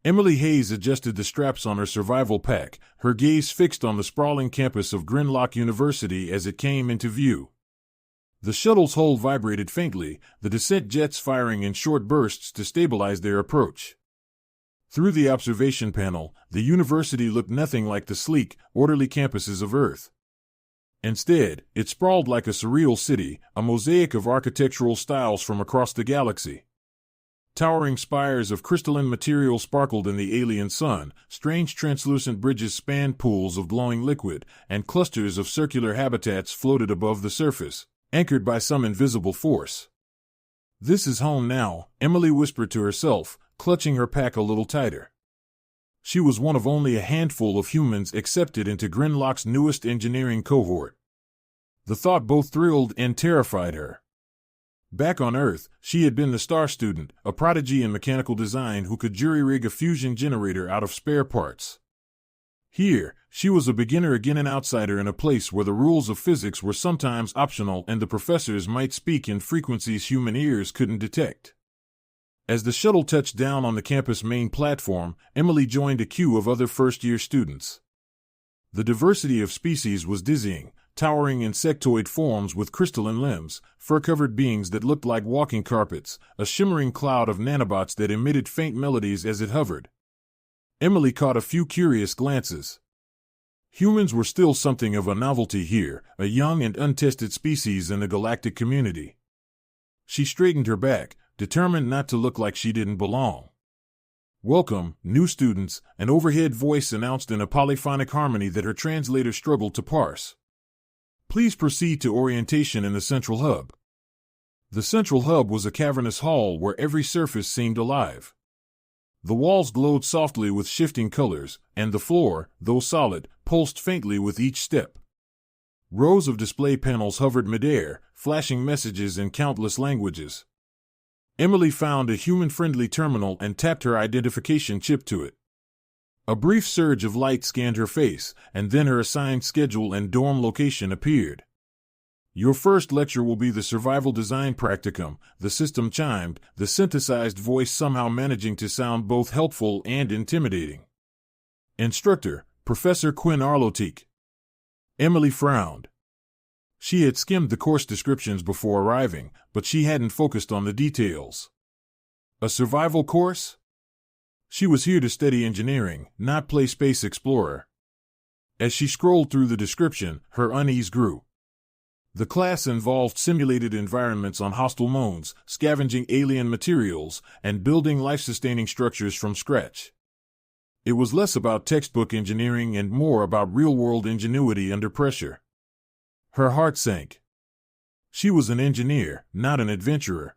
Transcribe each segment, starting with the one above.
Emily Hayes adjusted the straps on her survival pack, her gaze fixed on the sprawling campus of Grinlock University as it came into view. The shuttle's hull vibrated faintly, the descent jets firing in short bursts to stabilize their approach. Through the observation panel, the university looked nothing like the sleek, orderly campuses of Earth. Instead, it sprawled like a surreal city, a mosaic of architectural styles from across the galaxy. Towering spires of crystalline material sparkled in the alien sun, strange translucent bridges spanned pools of glowing liquid, and clusters of circular habitats floated above the surface, anchored by some invisible force. "This is home now," Emily whispered to herself, clutching her pack a little tighter. She was one of only a handful of humans accepted into Grinlock's newest engineering cohort. The thought both thrilled and terrified her. Back on Earth, she had been the star student, a prodigy in mechanical design who could jury-rig a fusion generator out of spare parts. Here, she was a beginner again, an outsider in a place where the rules of physics were sometimes optional and the professors might speak in frequencies human ears couldn't detect. As the shuttle touched down on the campus main platform, Emily joined a queue of other first-year students. The diversity of species was dizzying, towering insectoid forms with crystalline limbs, fur-covered beings that looked like walking carpets, a shimmering cloud of nanobots that emitted faint melodies as it hovered. Emily caught a few curious glances. Humans were still something of a novelty here, a young and untested species in the galactic community. She straightened her back, determined not to look like she didn't belong. "Welcome, new students," an overhead voice announced in a polyphonic harmony that her translator struggled to parse. "Please proceed to orientation in the central hub." The central hub was a cavernous hall where every surface seemed alive. The walls glowed softly with shifting colors, and the floor, though solid, pulsed faintly with each step. Rows of display panels hovered midair, flashing messages in countless languages. Emily found a human-friendly terminal and tapped her identification chip to it. A brief surge of light scanned her face, and then her assigned schedule and dorm location appeared. "Your first lecture will be the Survival Design Practicum," the system chimed, the synthesized voice somehow managing to sound both helpful and intimidating. "Instructor, Professor Quinn Arlotique." Emily frowned. She had skimmed the course descriptions before arriving, but she hadn't focused on the details. "A survival course?" She was here to study engineering, not play space explorer. As she scrolled through the description, her unease grew. The class involved simulated environments on hostile moons, scavenging alien materials, and building life-sustaining structures from scratch. It was less about textbook engineering and more about real-world ingenuity under pressure. Her heart sank. She was an engineer, not an adventurer.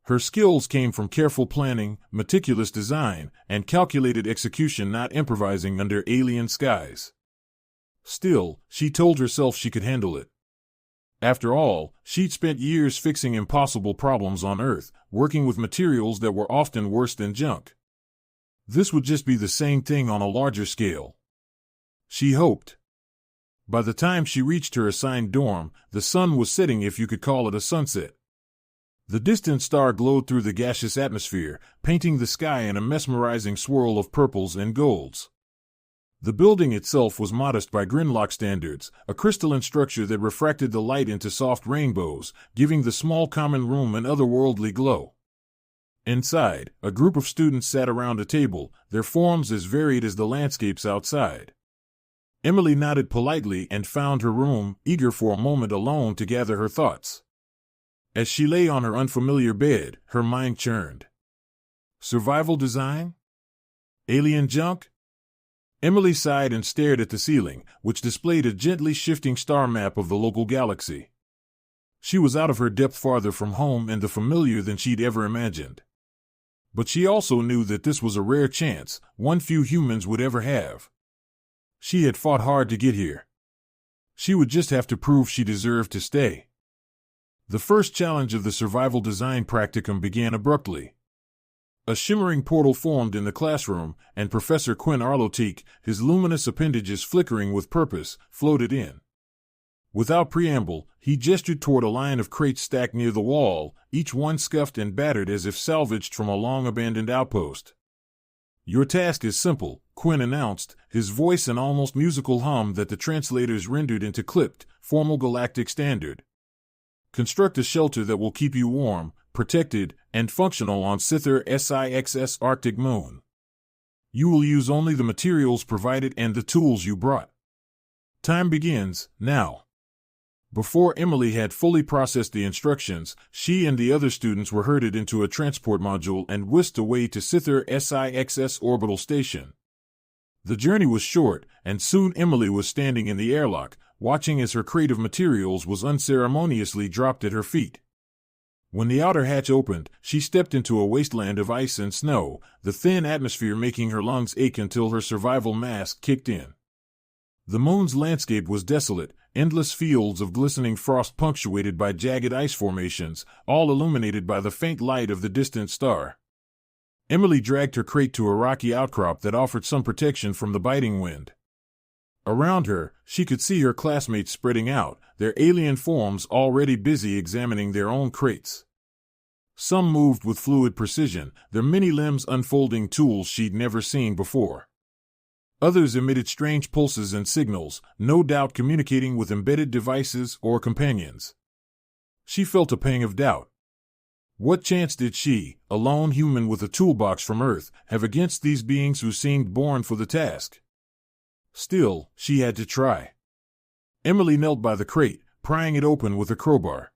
Her skills came from careful planning, meticulous design, and calculated execution, not improvising under alien skies. Still, she told herself she could handle it. After all, she'd spent years fixing impossible problems on Earth, working with materials that were often worse than junk. This would just be the same thing on a larger scale. She hoped. By the time she reached her assigned dorm, the sun was setting, if you could call it a sunset. The distant star glowed through the gaseous atmosphere, painting the sky in a mesmerizing swirl of purples and golds. The building itself was modest by Grinlock standards, a crystalline structure that refracted the light into soft rainbows, giving the small common room an otherworldly glow. Inside, a group of students sat around a table, their forms as varied as the landscapes outside. Emily nodded politely and found her room, eager for a moment alone to gather her thoughts. As she lay on her unfamiliar bed, her mind churned. Survival design? Alien junk? Emily sighed and stared at the ceiling, which displayed a gently shifting star map of the local galaxy. She was out of her depth, farther from home and the familiar than she'd ever imagined. But she also knew that this was a rare chance, one few humans would ever have. She had fought hard to get here. She would just have to prove she deserved to stay. The first challenge of the survival design practicum began abruptly. A shimmering portal formed in the classroom, and Professor Quinn Arlotique, his luminous appendages flickering with purpose, floated in. Without preamble, he gestured toward a line of crates stacked near the wall, each one scuffed and battered as if salvaged from a long-abandoned outpost. "Your task is simple," Quinn announced, his voice an almost musical hum that the translators rendered into clipped, formal galactic standard. "Construct a shelter that will keep you warm, protected, and functional on Sithar Six's Arctic moon. You will use only the materials provided and the tools you brought. Time begins, now." Before Emily had fully processed the instructions, she and the other students were herded into a transport module and whisked away to Sithar Six's orbital station. The journey was short, and soon Emily was standing in the airlock, watching as her crate of materials was unceremoniously dropped at her feet. When the outer hatch opened, she stepped into a wasteland of ice and snow, the thin atmosphere making her lungs ache until her survival mask kicked in. The moon's landscape was desolate, endless fields of glistening frost punctuated by jagged ice formations, all illuminated by the faint light of the distant star. Emily dragged her crate to a rocky outcrop that offered some protection from the biting wind. Around her, she could see her classmates spreading out, their alien forms already busy examining their own crates. Some moved with fluid precision, their many limbs unfolding tools she'd never seen before. Others emitted strange pulses and signals, no doubt communicating with embedded devices or companions. She felt a pang of doubt. What chance did she, a lone human with a toolbox from Earth, have against these beings who seemed born for the task? Still, she had to try. Emily knelt by the crate, prying it open with a crowbar.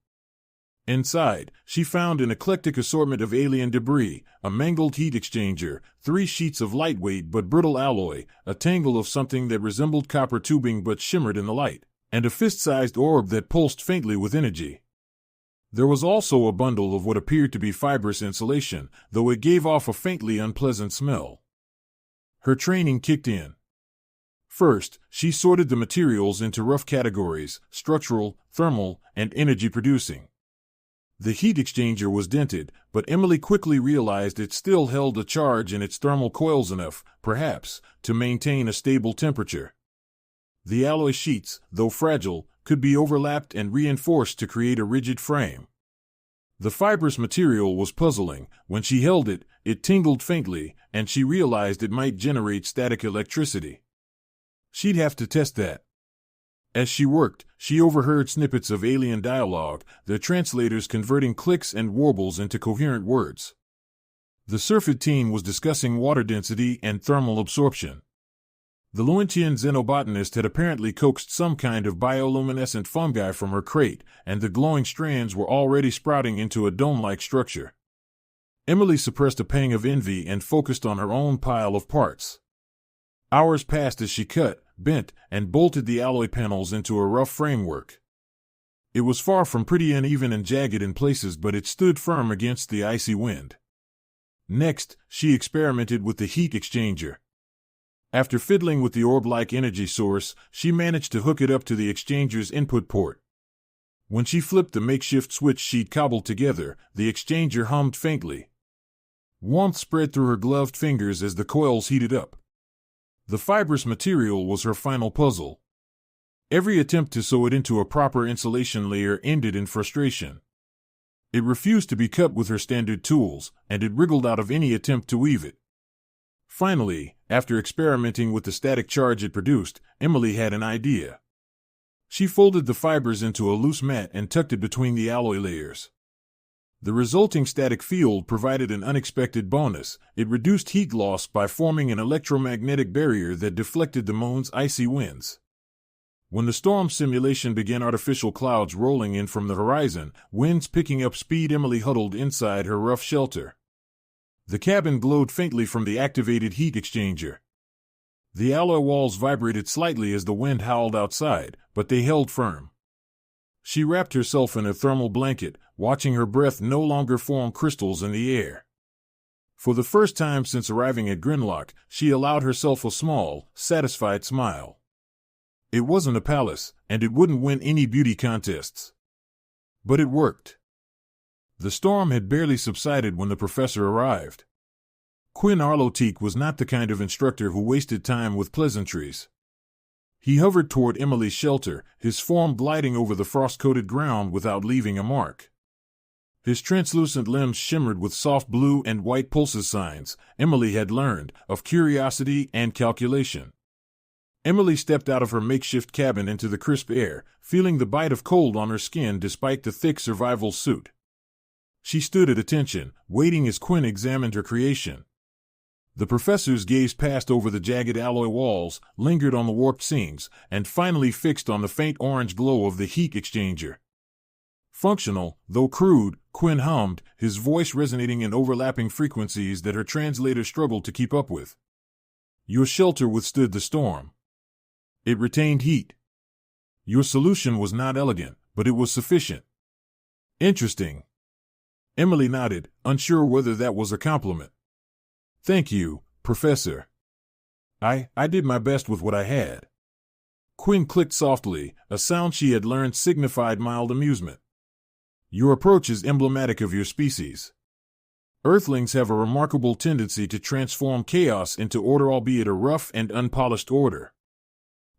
Inside, she found an eclectic assortment of alien debris, a mangled heat exchanger, 3 sheets of lightweight but brittle alloy, a tangle of something that resembled copper tubing but shimmered in the light, and a fist-sized orb that pulsed faintly with energy. There was also a bundle of what appeared to be fibrous insulation, though it gave off a faintly unpleasant smell. Her training kicked in. First, she sorted the materials into rough categories: structural, thermal, and energy-producing. The heat exchanger was dented, but Emily quickly realized it still held a charge in its thermal coils enough, perhaps, to maintain a stable temperature. The alloy sheets, though fragile, could be overlapped and reinforced to create a rigid frame. The fibrous material was puzzling. When she held it, it tingled faintly, and she realized it might generate static electricity. She'd have to test that. As she worked, she overheard snippets of alien dialogue, their translators converting clicks and warbles into coherent words. The Surfid team was discussing water density and thermal absorption. The Luentian xenobotanist had apparently coaxed some kind of bioluminescent fungi from her crate, and the glowing strands were already sprouting into a dome-like structure. Emily suppressed a pang of envy and focused on her own pile of parts. Hours passed as she cut, bent, and bolted the alloy panels into a rough framework. It was far from pretty, uneven and jagged in places, but it stood firm against the icy wind. Next, she experimented with the heat exchanger. After fiddling with the orb-like energy source, she managed to hook it up to the exchanger's input port. When she flipped the makeshift switch she'd cobbled together, the exchanger hummed faintly. Warmth spread through her gloved fingers as the coils heated up. The fibrous material was her final puzzle. Every attempt to sew it into a proper insulation layer ended in frustration. It refused to be cut with her standard tools, and it wriggled out of any attempt to weave it. Finally, after experimenting with the static charge it produced, Emily had an idea. She folded the fibers into a loose mat and tucked it between the alloy layers. The resulting static field provided an unexpected bonus. It reduced heat loss by forming an electromagnetic barrier that deflected the moon's icy winds. When the storm simulation began, artificial clouds rolling in from the horizon, winds picking up speed, Emily huddled inside her rough shelter. The cabin glowed faintly from the activated heat exchanger. The alloy walls vibrated slightly as the wind howled outside, but they held firm. She wrapped herself in a thermal blanket, watching her breath no longer form crystals in the air. For the first time since arriving at Grinlock, she allowed herself a small, satisfied smile. It wasn't a palace, and it wouldn't win any beauty contests. But it worked. The storm had barely subsided when the professor arrived. Quinn Arlotique was not the kind of instructor who wasted time with pleasantries. He hovered toward Emily's shelter, his form gliding over the frost-coated ground without leaving a mark. His translucent limbs shimmered with soft blue and white pulses, signs, Emily had learned, of curiosity and calculation. Emily stepped out of her makeshift cabin into the crisp air, feeling the bite of cold on her skin despite the thick survival suit. She stood at attention, waiting as Quinn examined her creation. The professor's gaze passed over the jagged alloy walls, lingered on the warped seams, and finally fixed on the faint orange glow of the heat exchanger. Functional, though crude, Quinn hummed, his voice resonating in overlapping frequencies that her translator struggled to keep up with. Your shelter withstood the storm. It retained heat. Your solution was not elegant, but it was sufficient. Interesting. Emily nodded, unsure whether that was a compliment. Thank you, Professor. I did my best with what I had. Quinn clicked softly, a sound she had learned signified mild amusement. Your approach is emblematic of your species. Earthlings have a remarkable tendency to transform chaos into order, albeit a rough and unpolished order.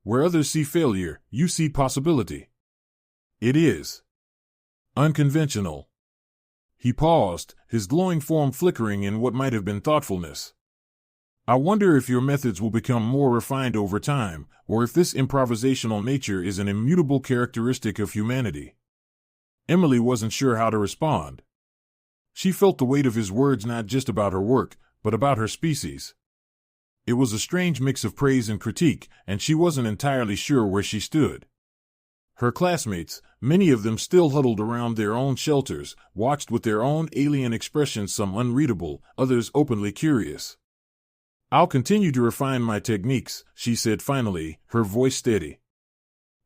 Where others see failure, you see possibility. It is unconventional. He paused, his glowing form flickering in what might have been thoughtfulness. I wonder if your methods will become more refined over time, or if this improvisational nature is an immutable characteristic of humanity. Emily wasn't sure how to respond. She felt the weight of his words not just about her work, but about her species. It was a strange mix of praise and critique, and she wasn't entirely sure where she stood. Her classmates, many of them still huddled around their own shelters, watched with their own alien expressions, some unreadable, others openly curious. I'll continue to refine my techniques, she said finally, her voice steady.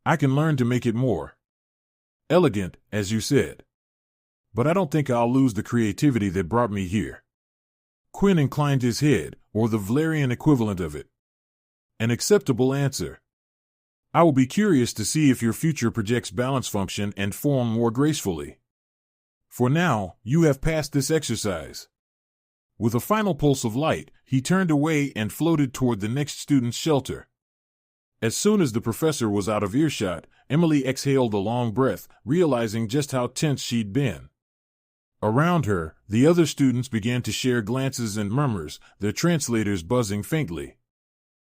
I can learn to make it more elegant, as you said. But I don't think I'll lose the creativity that brought me here. Quinn inclined his head, or the Valerian equivalent of it. An acceptable answer. I will be curious to see if your future projects balance, function, and form more gracefully. For now, you have passed this exercise. With a final pulse of light, he turned away and floated toward the next student's shelter. As soon as the professor was out of earshot, Emily exhaled a long breath, realizing just how tense she'd been. Around her, the other students began to share glances and murmurs, their translators buzzing faintly.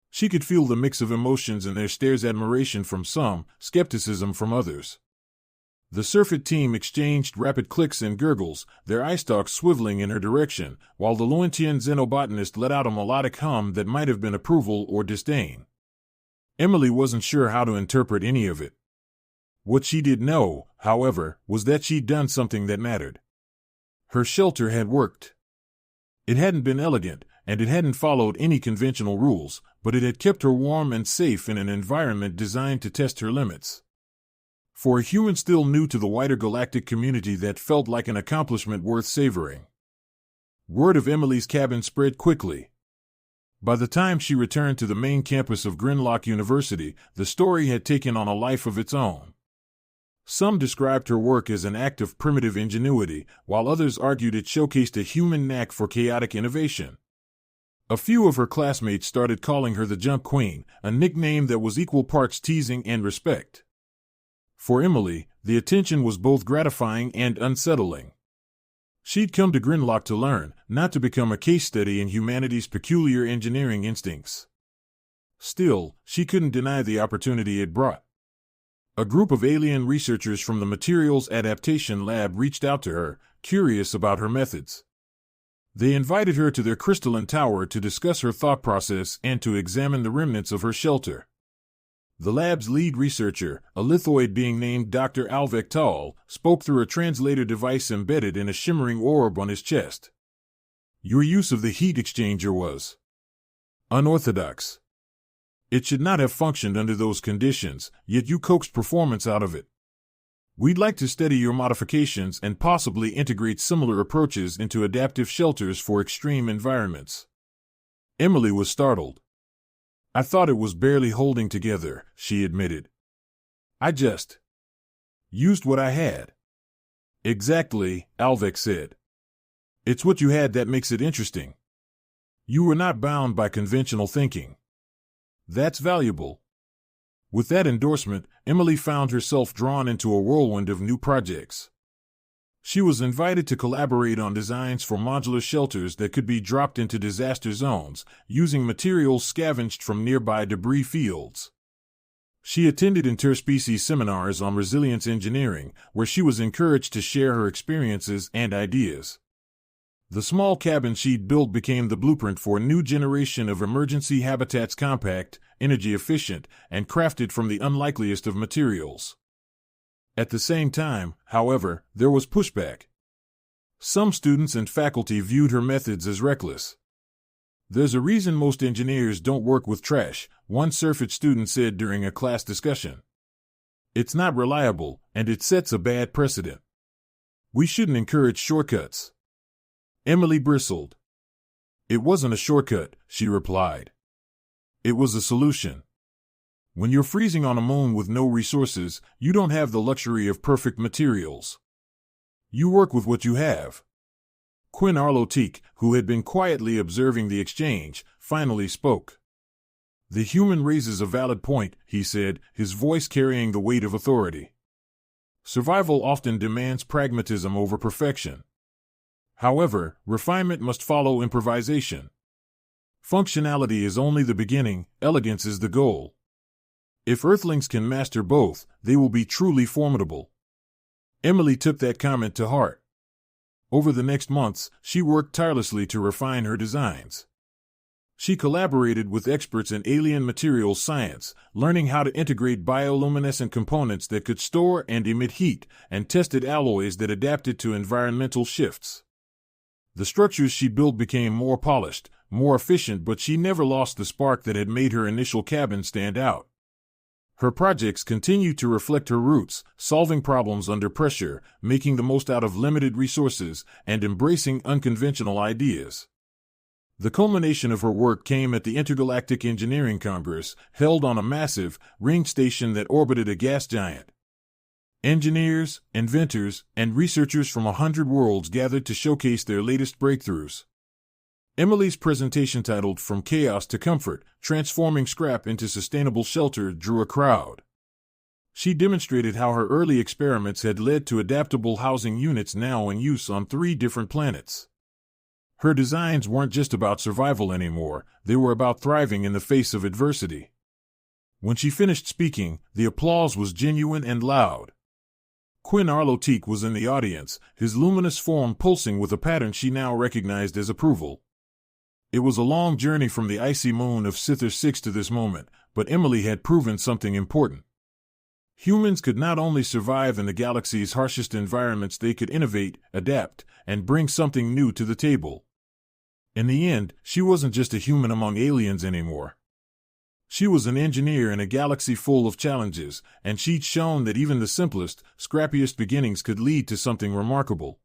She could feel the mix of emotions in their stares, admiration from some, skepticism from others. The Surfeit team exchanged rapid clicks and gurgles, their eye stalks swiveling in her direction, while the Loentian xenobotanist let out a melodic hum that might have been approval or disdain. Emily wasn't sure how to interpret any of it. What she did know, however, was that she'd done something that mattered. Her shelter had worked. It hadn't been elegant, and it hadn't followed any conventional rules, but it had kept her warm and safe in an environment designed to test her limits. For a human still new to the wider galactic community, that felt like an accomplishment worth savoring. Word of Emily's cabin spread quickly. By the time she returned to the main campus of Grinlock University, the story had taken on a life of its own. Some described her work as an act of primitive ingenuity, while others argued it showcased a human knack for chaotic innovation. A few of her classmates started calling her the Junk Queen, a nickname that was equal parts teasing and respect. For Emily, the attention was both gratifying and unsettling. She'd come to Grinlock to learn, not to become a case study in humanity's peculiar engineering instincts. Still, she couldn't deny the opportunity it brought. A group of alien researchers from the Materials Adaptation Lab reached out to her, curious about her methods. They invited her to their crystalline tower to discuss her thought process and to examine the remnants of her shelter. The lab's lead researcher, a lithoid being named Dr. Alvectal, spoke through a translator device embedded in a shimmering orb on his chest. Your use of the heat exchanger was unorthodox. It should not have functioned under those conditions, yet you coaxed performance out of it. We'd like to study your modifications and possibly integrate similar approaches into adaptive shelters for extreme environments. Emily was startled. I thought it was barely holding together, she admitted. I just used what I had. Exactly, Alvec said. It's what you had that makes it interesting. You were not bound by conventional thinking. That's valuable. With that endorsement, Emily found herself drawn into a whirlwind of new projects. She was invited to collaborate on designs for modular shelters that could be dropped into disaster zones, using materials scavenged from nearby debris fields. She attended interspecies seminars on resilience engineering, where she was encouraged to share her experiences and ideas. The small cabin she'd built became the blueprint for a new generation of emergency habitats, compact, energy efficient, and crafted from the unlikeliest of materials. At the same time, however, there was pushback. Some students and faculty viewed her methods as reckless. "There's a reason most engineers don't work with trash," one surfeit student said during a class discussion. "It's not reliable, and it sets a bad precedent. We shouldn't encourage shortcuts." Emily bristled. "It wasn't a shortcut," she replied. "It was a solution. When you're freezing on a moon with no resources, you don't have the luxury of perfect materials. You work with what you have." Quinn Arlo-Teague, who had been quietly observing the exchange, finally spoke. "The human raises a valid point," he said, his voice carrying the weight of authority. "Survival often demands pragmatism over perfection. However, refinement must follow improvisation. Functionality is only the beginning, elegance is the goal. If Earthlings can master both, they will be truly formidable." Emily took that comment to heart. Over the next months, she worked tirelessly to refine her designs. She collaborated with experts in alien materials science, learning how to integrate bioluminescent components that could store and emit heat, and tested alloys that adapted to environmental shifts. The structures she built became more polished, more efficient, but she never lost the spark that had made her initial cabin stand out. Her projects continued to reflect her roots, solving problems under pressure, making the most out of limited resources, and embracing unconventional ideas. The culmination of her work came at the Intergalactic Engineering Congress, held on a massive, ringed station that orbited a gas giant. Engineers, inventors, and researchers from 100 worlds gathered to showcase their latest breakthroughs. Emily's presentation, titled "From Chaos to Comfort: Transforming Scrap into Sustainable Shelter," drew a crowd. She demonstrated how her early experiments had led to adaptable housing units now in use on 3 different planets. Her designs weren't just about survival anymore, they were about thriving in the face of adversity. When she finished speaking, the applause was genuine and loud. Quinn Arlo-Teague was in the audience, his luminous form pulsing with a pattern she now recognized as approval. It was a long journey from the icy moon of Sithar 6 to this moment, but Emily had proven something important. Humans could not only survive in the galaxy's harshest environments, they could innovate, adapt, and bring something new to the table. In the end, she wasn't just a human among aliens anymore. She was an engineer in a galaxy full of challenges, and she'd shown that even the simplest, scrappiest beginnings could lead to something remarkable.